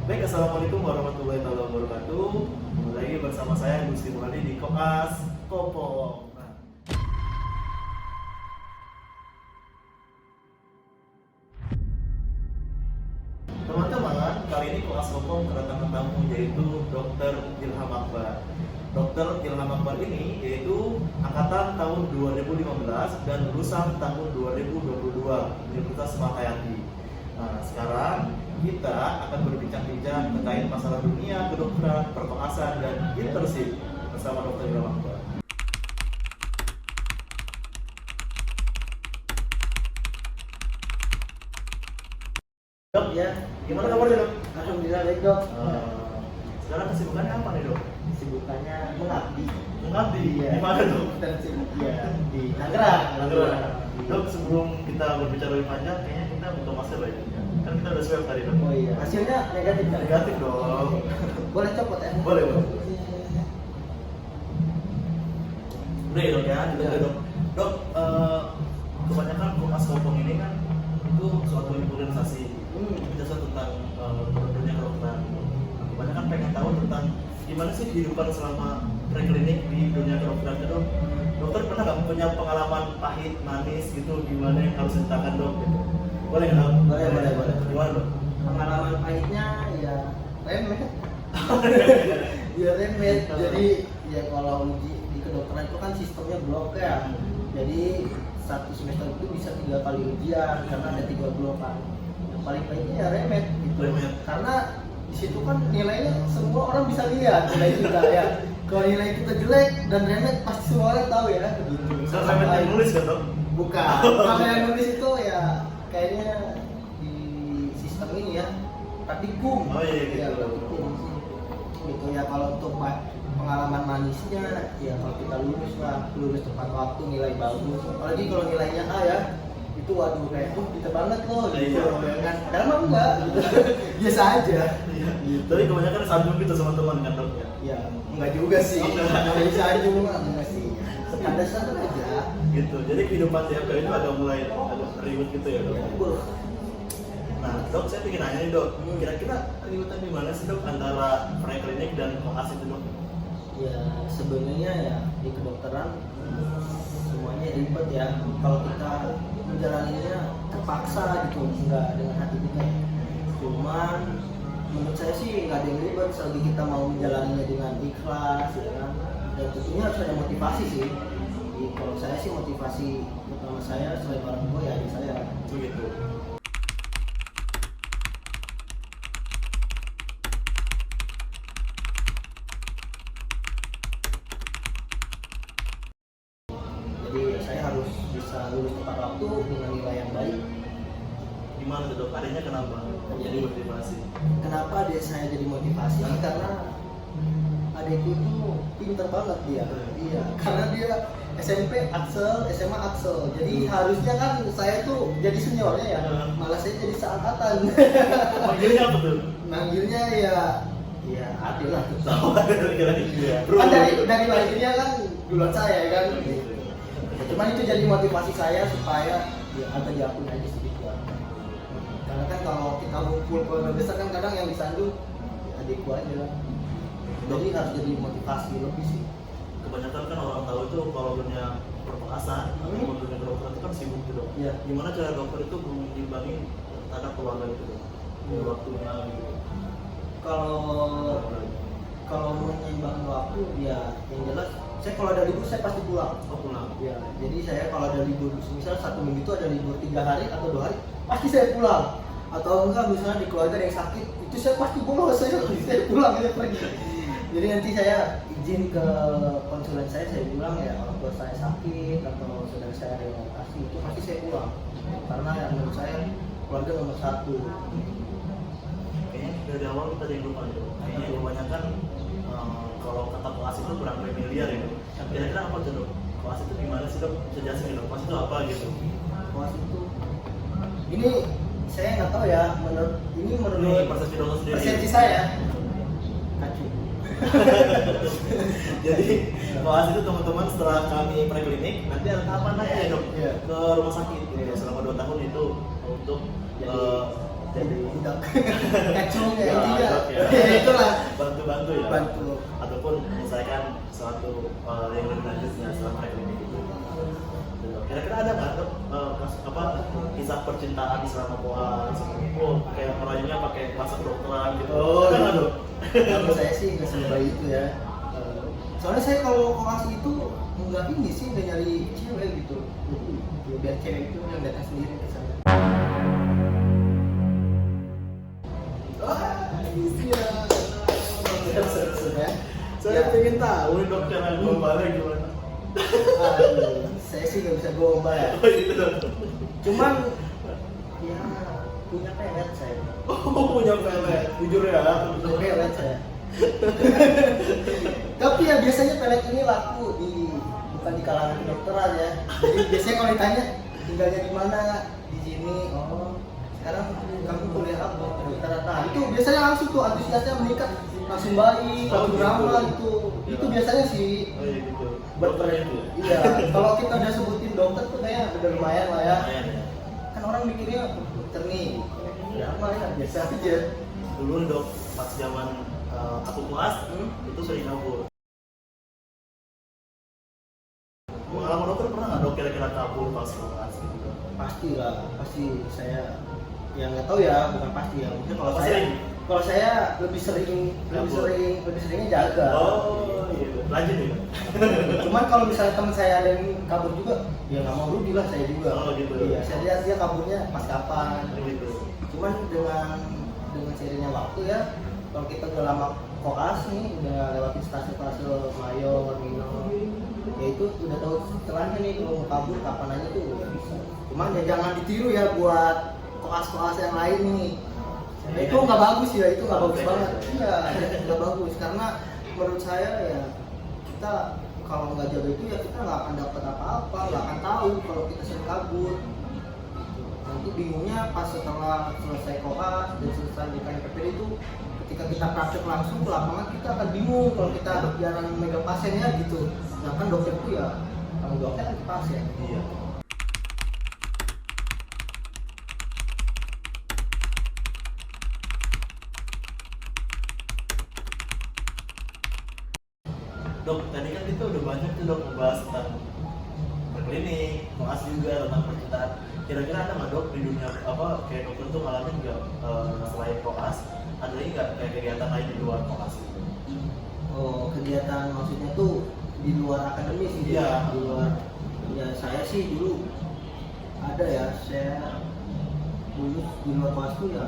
Baik, assalamualaikum warahmatullahi wabarakatuh. Kembali lagi bersama saya Gusti Muradi di Koas Kopong. Nah, teman-teman, kali ini Koas Kopong kedatangan tamu yaitu Dr. Ilham Akbar. Dr. Ilham Akbar ini yaitu angkatan tahun 2015 dan lulusan tahun 2022 Universitas Semarang. Nah, sekarang kita akan berbincang-bincang terkait masalah dunia kedokteran, perkoasan, dan internship bersama Dr. Ilham Akbar. Dok, Ya, gimana kabarnya dok? alhamdulillah baik dok. Sekarang kesibukannya apa nih dok? Kesibukannya mengabdi. Mengabdi, Iya. di mana dok? Dan sibuk ya di Tangerang. Dok, sebelum kita berbicara lebih panjang, kayaknya kita buka masker lah ya. Kan kita udah swab tadi dok. Oh iya. Hasilnya negatif kan? Negatif dong. Boleh copot ya? Boleh dok. Udah ya dok ya, Iya. dok. Dok, kebanyakan Koas Kopong ini kan itu suatu organisasi biasa tentang dunia kedokteran. Kebanyakan pengen tahu tentang gimana sih kehidupan selama preklinik di dunia kedokteran itu dok. Dokter pernah nggak punya pengalaman pahit, manis gitu, gimana yang harus diceritakan dok? Gitu. Boleh nggak dok? Boleh. Gimana dok? Pengalaman pahitnya ya remet. Ya remet. Jadi ya kalau uji di kedokteran itu kan sistemnya blok ya. Jadi satu semester itu bisa 3 kali ujian karena ada 3 blok kan. Yang paling pahitnya ya remet gitu. Remet. Karena di situ kan nilainya semua orang bisa lihat nilai kita ya. Kalau nilai kita jelek dan remet pasti semua orang tahu ya. Gitu. Saya remet yang nulis kan dok? Bukan. Kalau yang nulis itu ya kayaknya di sistem ini ya. Praktikum. Oh iya gitu. Ya, praktikum. Gitu ya kalau untuk pengalaman manisnya ya kalau kita lulus tepat waktu, nilai bagus. Apalagi kalau nilainya A ya. Itu waduh kayak kita banget loh gitu. Iya. Kan padahal mah enggak gitu. Biasa aja. Iya. Tapi kebanyakan sambung gitu sama teman kan dok ya? Ya, enggak juga sih. Oh, enggak. Enggak bisa aja enggak sih. Standar aja. Gitu. Jadi kehidupan tiap kali itu agak mulai agak ribet gitu ya dok? Ya, Nah dok, saya ingin nanya nih dok, kira-kira ribetnya di mana sih dok antara preklinik dan koas itu dok? ya sebenarnya ya di kedokteran semuanya ribet ya kalau kita menjalaninya terpaksa gitu enggak dengan hati kita cuman menurut saya sih nggak ada yang ribet selagi kita mau menjalaninya dengan ikhlas ya kan dan tentunya harus ada motivasi sih. Jadi, kalau saya sih motivasi utama saya selain orang tua ya adik saya Begitu. jadi saya harus bisa lulus tepat waktu dengan nilai yang baik. Gimana tuh dok? Adanya kenapa? Jadi motivasi. Kenapa dia saya jadi motivasi? Karena adikku itu pinter banget dia. Iya, karena dia SMP Axel, SMA Axel. Jadi harusnya kan saya tuh jadi seniornya ya. Malah saya jadi seangkatan. Panggilnya apa tuh? Manggilnya ya adil lah. Tahu kira-kira. Kan dari lahirnya kan duluan saya kan. Gitu. Cuman itu jadi motivasi saya supaya ya agak diakui aja sedikit. Karena kan kalau kita ngumpul keluarga besar kan kadang yang disandung ya adikku aja. Jadi harus jadi motivasi lebih sih. Kebanyakan kan orang tahu itu kalau dunia perkoasan, atau dunia kedokteran itu kan sibuk gitu dok. Iya. Gimana cara dokter itu mengimbangi terhadap keluarga itu dok? Ya, waktunya gitu. Kalau menyeimbang waktu ya yang jelas saya kalau ada libur saya pasti pulang. Oh pulang. Ya, jadi saya kalau ada libur misal 1 minggu itu ada libur 3 hari atau 2 hari pasti saya pulang. Atau enggak misalnya di keluarga ada yang sakit itu saya pasti bolos saya pulang aja pergi. Jadi nanti saya izin ke konsulen saya bilang ya orang tua saya sakit atau saudara saya ada yang operasi itu pasti saya pulang. Karena yang menurut saya keluarga nomor 1. Kayaknya dari awal kita ada yang lupa gitu. Kayaknya kebanyakan kalau kata koas itu kurang familiar ya. Kira-kira apa tuh dok? Koas itu gimana sih dok? Bisa jelasin dok. Koas itu apa gitu? Koas itu ini saya nggak tahu ya menurut Ini persepsi dokter sendiri. persepsi saya kacau. Jadi koas itu teman-teman setelah kami preklinik nanti ada tahapan naik ya dok Iya. ke rumah sakit gitu. Selama 2 tahun itu untuk Jadi budak kacung ya ya, intinya itulah bantu ya, bantu. ataupun menyelesaikan suatu yang lebih lanjutnya selama klinik itu. Kira-kira ada nggak Dok, kisah percintaan selama koas? Kayak orangnya pakai bahasa kedokteran gitu. Oh, Ada nggak, gitu. Dok? Kalau saya sih nggak sebaik itu ya. Soalnya saya kalau koas itu nggak ini sih, nggak nyari cewek gitu. Biar cewek itu yang datang sendiri ke sana. Saya pengen tahu nih Dok cara gombalnya gimana. Aduh, saya sih nggak bisa gombal ya. Oh gitu Dok. Cuman ya punya pelet saya. Oh punya pelet, jujur ya. Punya pelet saya. Tapi ya biasanya pelet ini laku bukan di kalangan kedokteran ya. Jadi biasanya kalau ditanya tinggalnya di mana, di sini. Oh, sekarang kamu kuliah apa? Kedokteran. Nah, itu biasanya langsung tuh antusiasnya meningkat, langsung baik, langsung ramah gitu. Itu biasanya sih. Oh iya gitu. Berperan itu. Iya, kalau kita udah sebutin dokter tuh kayak udah lumayan lah ya. Lumayan ya. Kan orang mikirnya dokter nih. Ya apa ya, biasa aja. Dulu Dok, pas zaman aku kelas itu sering kabur. Pengalaman dokter pernah nggak Dok kira-kira kabur pas kelas gitu? Pasti lah, pasti saya yang nggak tahu ya, bukan pasti ya. Mungkin kalau Apa saya sering? kalau saya lebih seringnya jaga. Oh iya, lanjut ya. Cuman kalau misalnya teman saya ada yang kabur juga, ya nggak mau rugi lah saya juga. Oh, gitu. Iya, saya lihat dia kaburnya pas kapan. Gitu. Cuman dengan seiringnya waktu ya, kalau kita udah lama koas nih, udah lewatin stasiun-stasiun Mayor, Mino, ya itu udah tahu setelahnya nih kalau mau kabur kapan aja tuh udah bisa. Cuman ya jangan ditiru ya buat koas-koas yang lain nih. Nah, itu nggak bagus ya, itu nggak bagus banget. Iya, nggak bagus karena menurut saya ya kita kalau nggak jaga itu ya kita nggak akan dapat apa-apa, nggak akan tahu kalau kita sering kabur. Nanti bingungnya pas setelah selesai koas dan selesai di KPPD itu, ketika kita praktek langsung ke lapangan kita akan bingung kalau kita jarang megang pasiennya gitu. Sedangkan dokter itu ya tanggung jawabnya kan ke pasien. Iya. Dok, tadi kan kita udah banyak tuh Dok membahas tentang klinik, koas juga tentang percintaan. Kira-kira ada nggak Dok di dunia kayak dokter tuh ngalamin nggak selain koas, ada lagi nggak kayak kegiatan lain di luar koas gitu? Oh, kegiatan maksudnya tuh di luar akademis gitu. Iya. Di luar ya saya sih dulu ada ya, saya dulu di luar koas tuh ya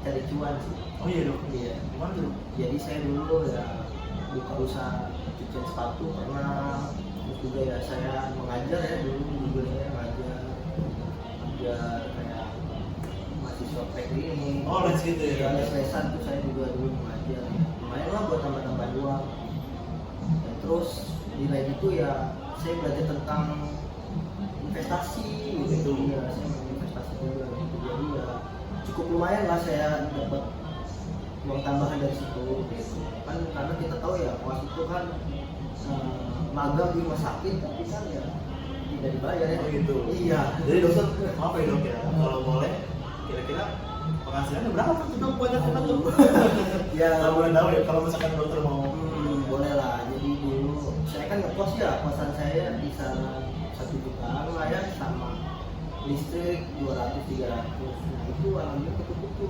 cari cuan sih. Oh iya Dok. Iya. Gimana tuh Dok? Jadi saya dulu ya buka usaha cucian sepatu karena juga ya saya mengajar ya, dulu juga saya mengajar kayak mahasiswa ini. Oh les gitu ya? Les-lesan tuh saya juga dulu mengajar. Lumayan lah buat tambah-tambah uang. Dan terus di lain itu ya saya belajar tentang investasi gitu. Ya, saya investasi juga gitu. Jadi ya cukup lumayan lah saya dapat uang tambahan dari situ gitu. Kan karena kita tahu ya koas itu kan magang di rumah sakit tapi kan ya tidak dibayar ya. Oh gitu. Iya. Jadi dokter, maaf ya Dok ya, kalau boleh kira-kira penghasilannya berapa tuh Dok banyak banget tuh? Ya Kalau boleh tahu ya, kalau misalkan dokter mau boleh lah. Jadi dulu saya kan ngekos ya, kosan saya bisa 1 jutaan lah ya, sama listrik 200-300. Nah itu alhamdulillah ketutup tuh.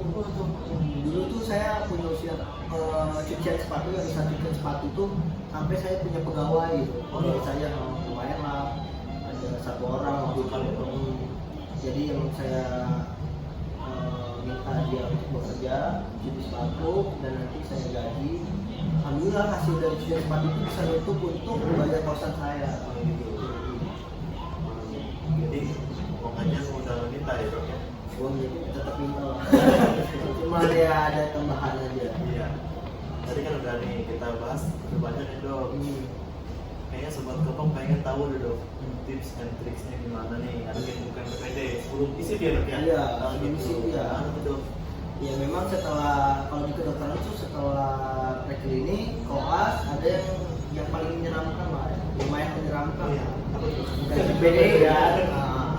Dulu tuh saya punya usia cucian sepatu yang bisa cucian sepatu tuh sampai saya punya pegawai gitu. Oh, iya. Saya lumayan lah, ada 1 orang waktu itu. Jadi yang saya minta dia untuk bekerja cuci sepatu dan nanti saya gaji. Alhamdulillah hasil dari cucian sepatu itu bisa nutup untuk bayar kosan saya. jadi pokoknya udah minta ya Dok ya? Uang jadi tetap minta lah. Cuma dia ada tambahan aja. Iya. Tadi kan udah nih kita bahas udah banyak ya Dok. Kayaknya sobat Kopong pengen tahu deh Dok tips and tricksnya gimana nih ada yang bukan PPD sebelum isi dia Dok ya? Iya, Nah, sebelum gitu. isi, iya. Nah, gitu, Dok. Ya memang setelah kalau di kedokteran itu setelah preklinik, koas ada yang paling menyeramkan lah, ya. Lumayan menyeramkan. Iya. Apa tuh? Bukan PPD ya. Nah,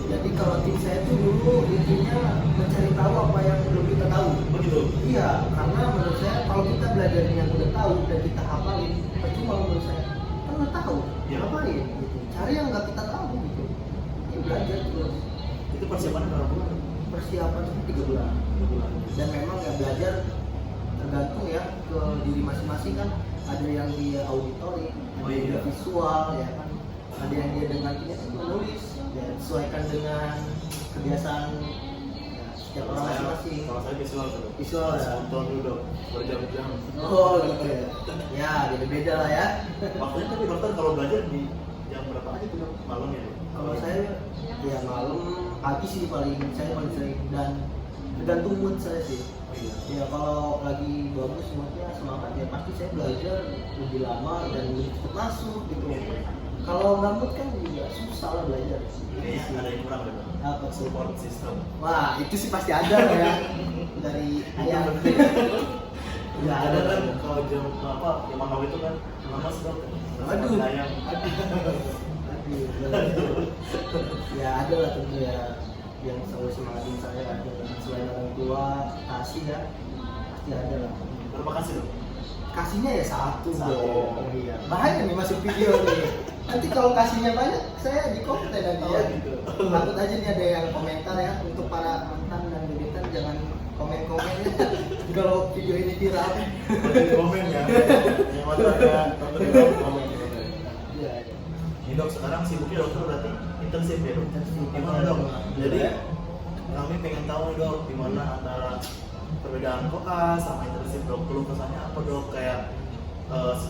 jadi kalau tim saya tuh dulu intinya mencari tahu apa yang belum kita tahu. Begitu. Iya, karena menurut saya tahu dan kita hafalin percuma menurut saya. Kan nggak tahu Ya. ngapain gitu, cari yang nggak kita tahu gitu ya, belajar terus. Itu persiapannya berapa bulan? Persiapan itu 3 bulan. Dan memang ya belajar tergantung ya ke diri masing-masing kan, ada yang dia auditori, Oh, ada yang iya. dia visual ya kan, ada yang dia dengan menulis ya, sesuaikan dengan kebiasaan ya, setiap orang masing-masing. Kalau saya visual tuh. Visual ya. Nonton dulu dong, berjam-jam. Oh gitu ya. Ya beda-beda lah ya. Waktunya tapi dokter kalau belajar di jam berapa aja tuh dok? Malam ya dok? Kalau saya ya malam, pagi sih saya paling sering, dan tergantung mood saya sih. Oh iya. Ya kalau lagi bagus moodnya, semangat ya pasti saya belajar lebih lama dan lebih cepat masuk gitu. Kalau nggak mood kan juga susah lah belajar. Kayaknya ada yang kurang dok. Apa tuh? Support system. Wah itu sih pasti ada lah ya dari ayah. Ya Ada ada kan kan. kalau jam apa zaman now itu kan lemas dok. Aduh. Sayang. Aduh. Ya ada lah tentu ya yang selalu semangatin saya, ada selain orang tua kasih ya pasti ada lah. Berapa kasih dok? Kasihnya ya satu Satu. dong. Iya. Bahaya nih masuk video nih. Nanti kalau kasihnya banyak saya di konten nanti Oh, ya. gitu. Takut aja nih ada yang komentar ya, untuk para mantan dan gebetan jangan komen-komen ya. Kalau video ini viral. Berarti komen ya. Yang mana ya? Dokter dok komen. Iya. Ini dok sekarang sibuknya dokter berarti intensif ya dok. Intensif. Gimana dok? Jadi kami pengen tahu nih dok gimana antara perbedaan koas sama intensif dok. Perlu kesannya apa dok? Kayak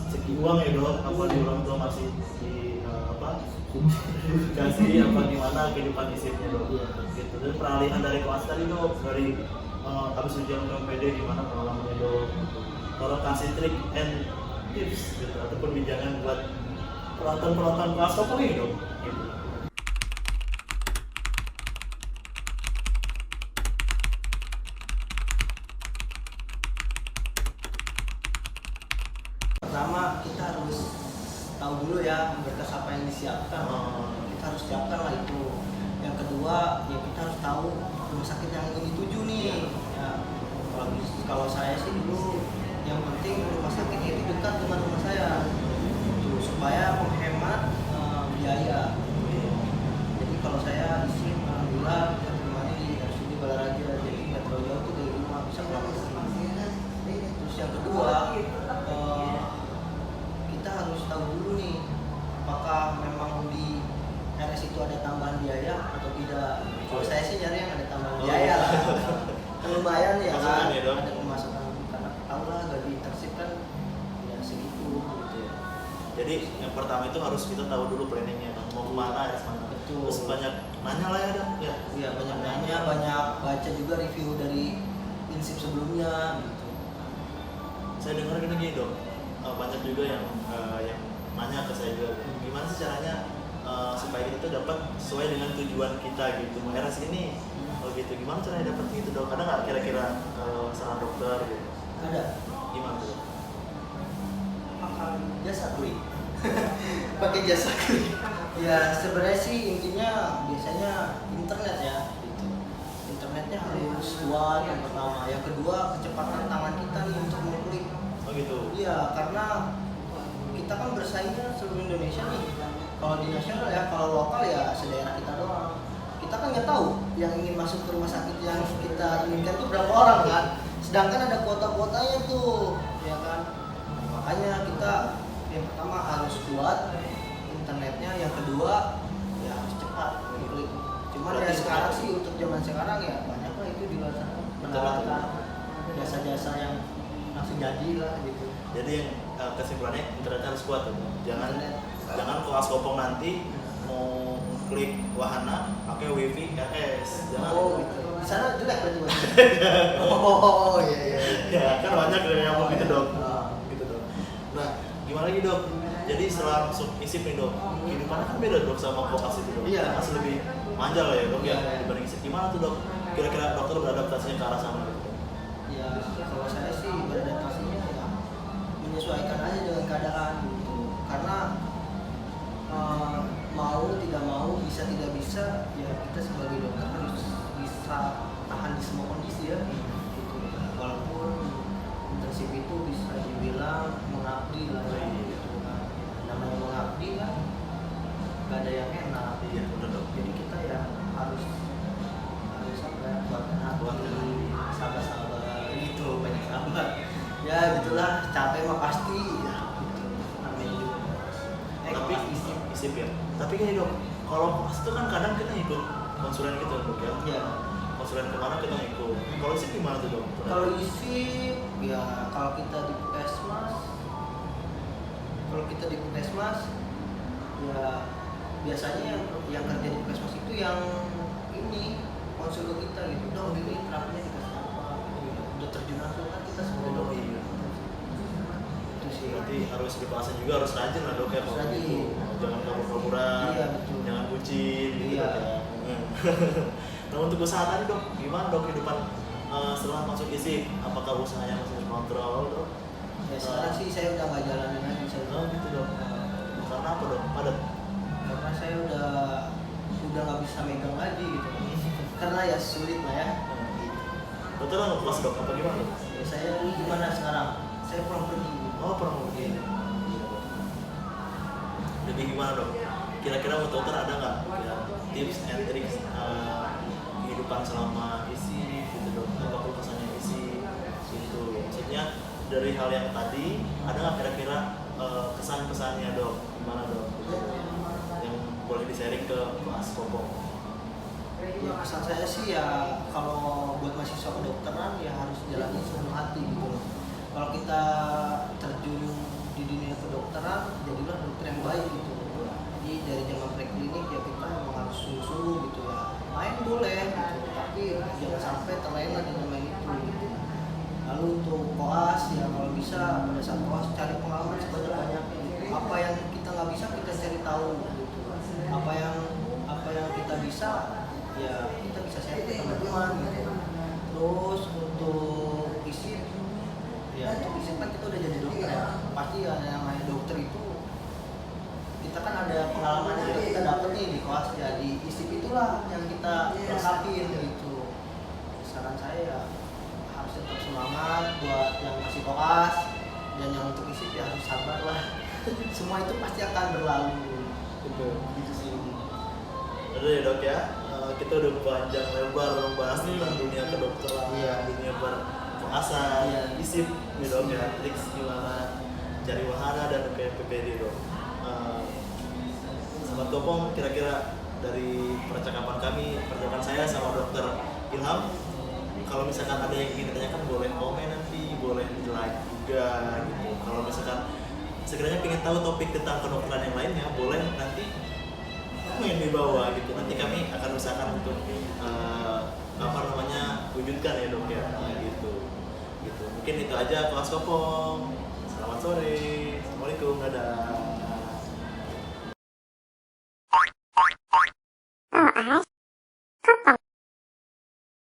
segi uang ya dok? Apa di orang tua masih di apa? Kasih apa gimana kehidupan isipnya dok? Iya. Gitu. Dan peralihan dari koas tadi dok, dari habis ujian PMPD gimana pengalamannya dok? Kalau kasih trik and tips gitu atau perbincangan buat penonton kelas apa nih dok? Gitu. Pertama kita harus tahu dulu ya berkas apa yang disiapkan. Kita harus siapkan lah itu. Yang kedua ya kita harus tahu rumah sakit yang ingin dituju nih. Ya, kalau saya sih dulu yang penting rumah sakit itu dekat dengan rumah saya, gitu, supaya menghemat biaya. Jadi kalau saya di sini alhamdulillah keterimanya di RSUD Balaraja, jadi nggak terlalu jauh tuh dari rumah, bisa pulang ke sini. Terus yang kedua kita harus tahu dulu nih apakah memang di RS itu ada tambahan biaya atau tidak. Kalau saya sih nyari yang ada tambahan biaya lah. Kan lumayan ya Masukan kan, ya, Dok? ada pemasukan karena tahu lah gaji Persib kan ya segitu gitu ya. Jadi yang pertama itu harus kita tahu dulu planningnya dok. Mau kemana ya mana. Betul. Terus banyak nanya lah ya dok. Ya. Iya banyak nanya, banyak baca juga review dari insip sebelumnya gitu. Saya dengar gini dok. Banyak juga yang nanya ke saya juga. Gimana sih caranya supaya kita tuh dapat sesuai dengan tujuan kita gitu. Mau RS ini gitu. Gimana caranya dapat gitu dok? Ada nggak kira-kira saran dokter gitu? Ada Gimana tuh? jasa klik. Pakai jasa klik. Ya sebenarnya sih intinya biasanya internet ya gitu. Internetnya harus kuat yang pertama, yang kedua kecepatan tangan kita nih untuk mengklik. Oh gitu. Iya, karena kita kan bersaingnya seluruh Indonesia nih. Kalau di nasional ya, kalau lokal ya sedaerah kita doang. Kita kan nggak tahu yang ingin masuk ke rumah sakit yang kita inginkan itu berapa orang kan. Sedangkan ada kuota-kuotanya tuh, ya kan. Makanya kita yang pertama harus kuat internetnya, yang kedua ya harus cepat klik. Cuman ya sekarang sih untuk zaman sekarang ya banyak lah itu di luar sana menawarkan jasa-jasa yang langsung jadi lah gitu. Jadi yang kesimpulannya internetnya harus kuat tuh. Jangan koas kopong nanti mau klik wahana pakai wifi RS. Jangan. Oh gitu. Di sana jelek berarti Mas? Oh iya. Ya kan banyak yang ngomong gitu dok. Ah. Gitu dok. Nah gimana lagi dok? Jadi setelah masuk isip nih dok, kehidupannya kan beda dok sama koas itu dok. Iya. Masih lebih manja lah ya dok ya Iya. dibanding isip. Gimana tuh dok? Kira-kira dokter beradaptasinya ke arah sana gitu? Ya kalau saya sih beradaptasinya ya menyesuaikan aja dengan keadaan gitu. Karena mau tidak mau, bisa tidak bisa, ya kita sebagai dokter harus bisa tahan di semua kondisi ya. Gitu. Walaupun isip itu bisa dibilang mengabdi lah ya, gitu kan. Namanya mengabdi kan gak ada yang enak. Iya benar dok. Jadi kita ya harus apa ya, kuatkan hati, Kuatkan hati. sabar-sabar gitu, banyak sabar. Ya gitulah, capek mah pasti ya, gitu. Namanya juga. Tapi kelas isip. isip ya. Tapi gini dok, kalau kelas itu kan kadang kita ikut konsulen gitu dok ya. Ya. Konsulen kemana kita ikut. Kalau isip gimana tuh dok? Kalau isip ya kalau kita di puskesmas, ya biasanya yang kerja di puskesmas itu yang ini konsul kita gitu, dong ini terapinya dikasih apa gitu. Udah terjun langsung kan kita sebagai Oh, dokter. iya. Itu sih. Berarti harus dipaksa juga, harus rajin lah dok ya kalau Rajin. gitu. Jangan kabur-kaburan, Iya, betul. jangan bucin gitu Iya. dok ya. Nah untuk usaha tadi dok, gimana dok kehidupan setelah masuk isip? Apakah usahanya masih terkontrol dok? Ya sekarang sih saya udah nggak jalanin lagi saya. Oh gitu dok. Karena apa dok? Padat. Karena saya udah nggak bisa megang lagi gitu. Karena ya sulit lah ya. Dokter nggak puas dok? Apa gimana dok? Ya saya gimana sekarang? Saya pulang pergi. Oh pernah mungkin. Jadi gimana dok? Kira-kira untuk dokter ada nggak ya, tips and tricks kehidupan selama isi gitu dok? Apa kesannya isi gitu? Maksudnya dari hal yang tadi ada nggak kira-kira kesan-pesannya dok? Gimana dok? Yang boleh di-sharing ke kelas Kopong? Ya pesan saya sih ya kalau buat mahasiswa kedokteran ya harus jalani sepenuh hati gitu loh. Kalau kita terjun di dunia kedokteran, jadilah dokter yang baik gitu. Jadi dari zaman preklinik ya kita memang harus sungguh-sungguh gitu ya. Main boleh gitu, tapi jangan sampai terlena dengan main itu gitu. Lalu untuk koas ya kalau bisa pada saat koas cari pengalaman sebanyak-banyaknya gitu. Apa yang kita nggak bisa kita cari tahu gitu. Apa yang kita bisa ya kita bisa share ke teman-teman gitu. Terus untuk isip ya untuk isip kan kita udah jadi dokter ya, pasti ya yang namanya dokter itu kita kan ada pengalaman yang kita dapat nih di kelas ya, di isip itulah yang kita lengkapin gitu. Saran saya ya harus tetap semangat buat yang masih koas, dan yang untuk isip ya harus sabar lah. Semua itu pasti akan berlalu gitu sih. Udah ya dok ya, kita udah panjang lebar membahas tentang dunia kedokteran, Iya. dunia berpuasa, Iya. isip nih dok ya, triks gimana cari wahana dan kayak PPD dok. Sobat Kopong, kira-kira dari percakapan saya sama dokter Ilham, kalau misalkan ada yang ingin ditanyakan boleh komen nanti, boleh di like juga gitu. Kalau misalkan sekiranya ingin tahu topik tentang kedokteran yang lainnya, boleh nanti komen di bawah gitu. Nanti kami akan usahakan untuk wujudkan ya dok ya. Gitu. Mungkin itu aja kelas Kopong. Selamat sore. Assalamualaikum. Dadah.